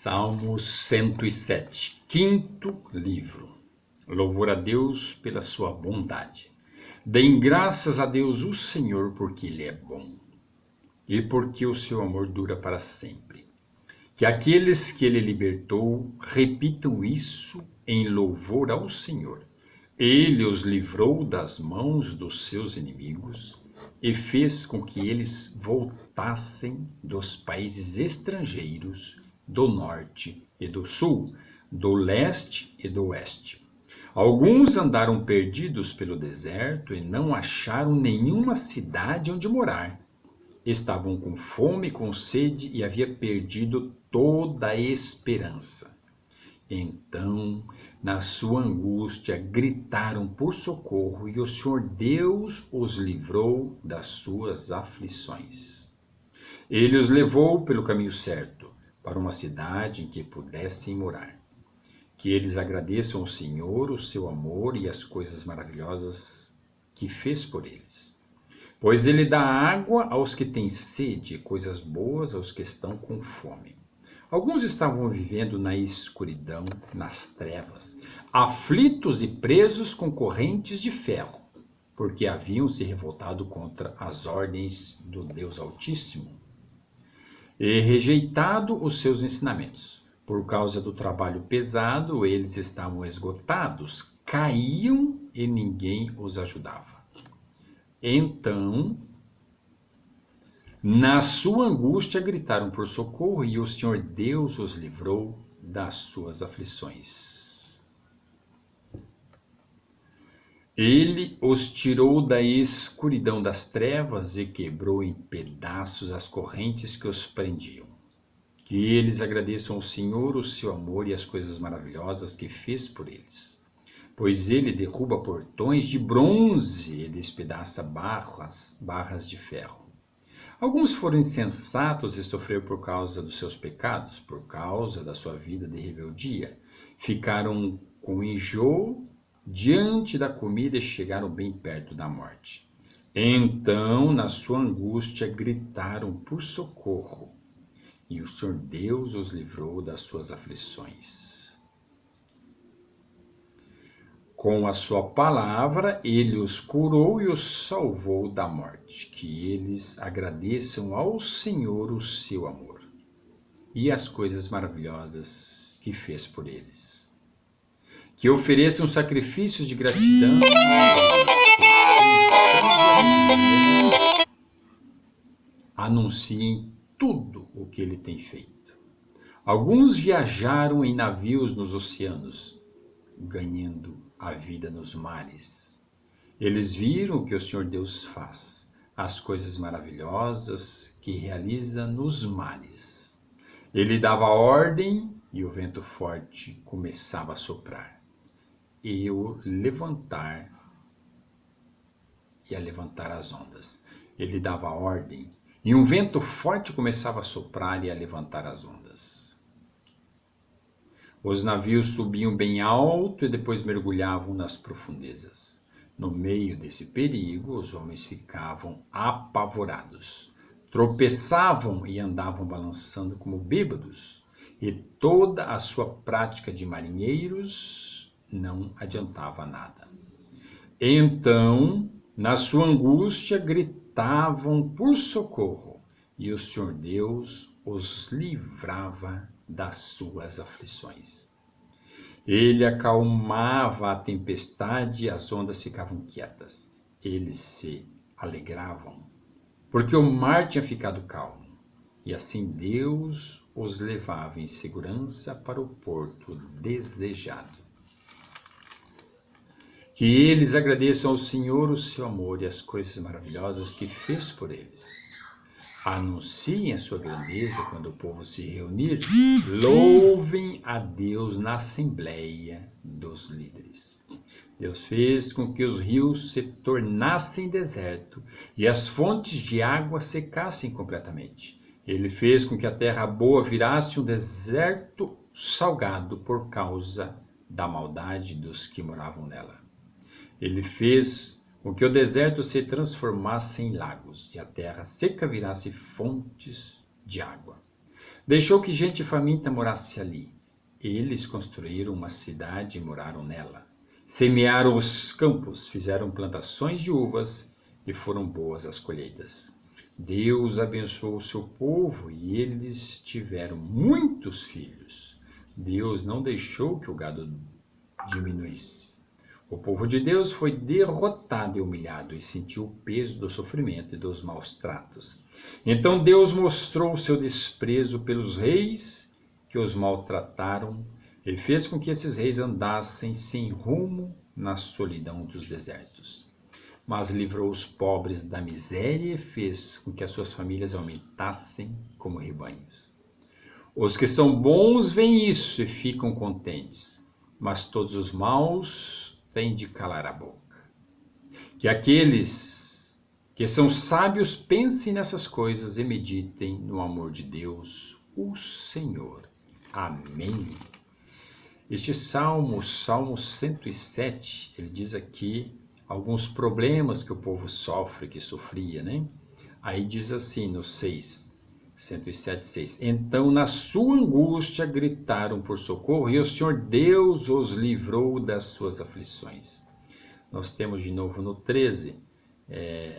Salmo 107, quinto livro. Louvor a Deus pela sua bondade. Deem graças a Deus o Senhor, porque Ele é bom e porque o seu amor dura para sempre. Que aqueles que Ele libertou repitam isso em louvor ao Senhor. Ele os livrou das mãos dos seus inimigos e fez com que eles voltassem dos países estrangeiros, do norte e do sul, do leste e do oeste. Alguns andaram perdidos pelo deserto e não acharam nenhuma cidade onde morar. Estavam com fome e com sede e havia perdido toda a esperança. Então, na sua angústia, gritaram por socorro e o Senhor Deus os livrou das suas aflições. Ele os levou pelo caminho certo, para uma cidade em que pudessem morar. Que eles agradeçam ao Senhor o seu amor e as coisas maravilhosas que fez por eles. Pois ele dá água aos que têm sede, coisas boas aos que estão com fome. Alguns estavam vivendo na escuridão, nas trevas, aflitos e presos com correntes de ferro, porque haviam se revoltado contra as ordens do Deus Altíssimo e rejeitado os seus ensinamentos. Por causa do trabalho pesado, eles estavam esgotados, caíam e ninguém os ajudava. Então, na sua angústia, gritaram por socorro e o Senhor Deus os livrou das suas aflições. Ele os tirou da escuridão das trevas e quebrou em pedaços as correntes que os prendiam. Que eles agradeçam ao Senhor o seu amor e as coisas maravilhosas que fez por eles. Pois ele derruba portões de bronze e despedaça barras de ferro. Alguns foram insensatos e sofreram por causa dos seus pecados, por causa da sua vida de rebeldia. Ficaram com enjoo diante da comida e chegaram bem perto da morte. Então, na sua angústia, gritaram por socorro, e o Senhor Deus os livrou das suas aflições. Com a sua palavra, ele os curou e os salvou da morte. Que eles agradeçam ao Senhor o seu amor e as coisas maravilhosas que fez por eles. Que ofereçam sacrifícios de gratidão, anunciem tudo o que ele tem feito. Alguns viajaram em navios nos oceanos, ganhando a vida nos mares. Eles viram o que o Senhor Deus faz, as coisas maravilhosas que realiza nos mares. Ele dava ordem e o vento forte começava a soprar. E a levantar as ondas. Ele dava ordem, e um vento forte começava a soprar e a levantar as ondas. Os navios subiam bem alto e depois mergulhavam nas profundezas. No meio desse perigo, os homens ficavam apavorados, tropeçavam e andavam balançando como bêbados, e toda a sua prática de marinheiros não adiantava nada. Então, na sua angústia, gritavam por socorro, e o Senhor Deus os livrava das suas aflições. Ele acalmava a tempestade e as ondas ficavam quietas. Eles se alegravam, porque o mar tinha ficado calmo, e assim Deus os levava em segurança para o porto desejado. Que eles agradeçam ao Senhor o seu amor e as coisas maravilhosas que fez por eles. Anunciem a sua grandeza quando o povo se reunir. Louvem a Deus na assembleia dos líderes. Deus fez com que os rios se tornassem deserto e as fontes de água secassem completamente. Ele fez com que a terra boa virasse um deserto salgado por causa da maldade dos que moravam nela. Ele fez com que o deserto se transformasse em lagos e a terra seca virasse fontes de água. Deixou que gente faminta morasse ali. Eles construíram uma cidade e moraram nela. Semearam os campos, fizeram plantações de uvas e foram boas as colheitas. Deus abençoou o seu povo e eles tiveram muitos filhos. Deus não deixou que o gado diminuísse. O povo de Deus foi derrotado e humilhado e sentiu o peso do sofrimento e dos maus tratos. Então Deus mostrou seu desprezo pelos reis que os maltrataram e fez com que esses reis andassem sem rumo na solidão dos desertos. Mas livrou os pobres da miséria e fez com que as suas famílias aumentassem como rebanhos. Os que são bons veem isso e ficam contentes, mas todos os maus têm de calar a boca. Que aqueles que são sábios pensem nessas coisas e meditem no amor de Deus, o Senhor. Amém. Este salmo, Salmo 107, ele diz aqui alguns problemas que o povo sofre, que sofria, né? Aí diz assim no 6, 107, 6. Então na sua angústia gritaram por socorro e o Senhor Deus os livrou das suas aflições. Nós temos de novo no 13,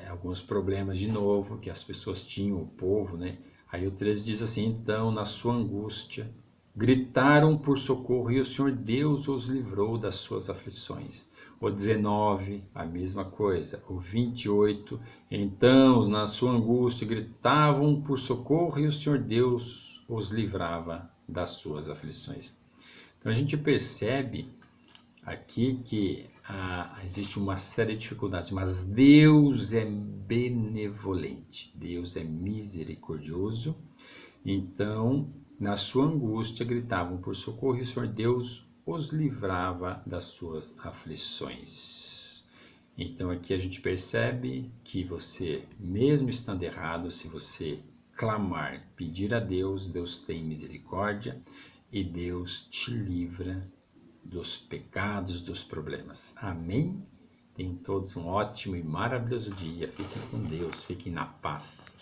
alguns problemas de novo que as pessoas tinham, o povo, né? Aí o 13 diz assim, então na sua angústia gritaram por socorro e o Senhor Deus os livrou das suas aflições. O 19, a mesma coisa. O 28, então na sua angústia gritavam por socorro e o Senhor Deus os livrava das suas aflições. Então a gente percebe aqui que existe uma série de dificuldades, mas Deus é benevolente, Deus é misericordioso. Então, na sua angústia gritavam por socorro e o Senhor Deus os livrava das suas aflições. Então aqui a gente percebe que você, mesmo estando errado, se você clamar, pedir a Deus, Deus tem misericórdia e Deus te livra dos pecados, dos problemas. Amém? Tenham todos um ótimo e maravilhoso dia. Fiquem com Deus, fiquem na paz.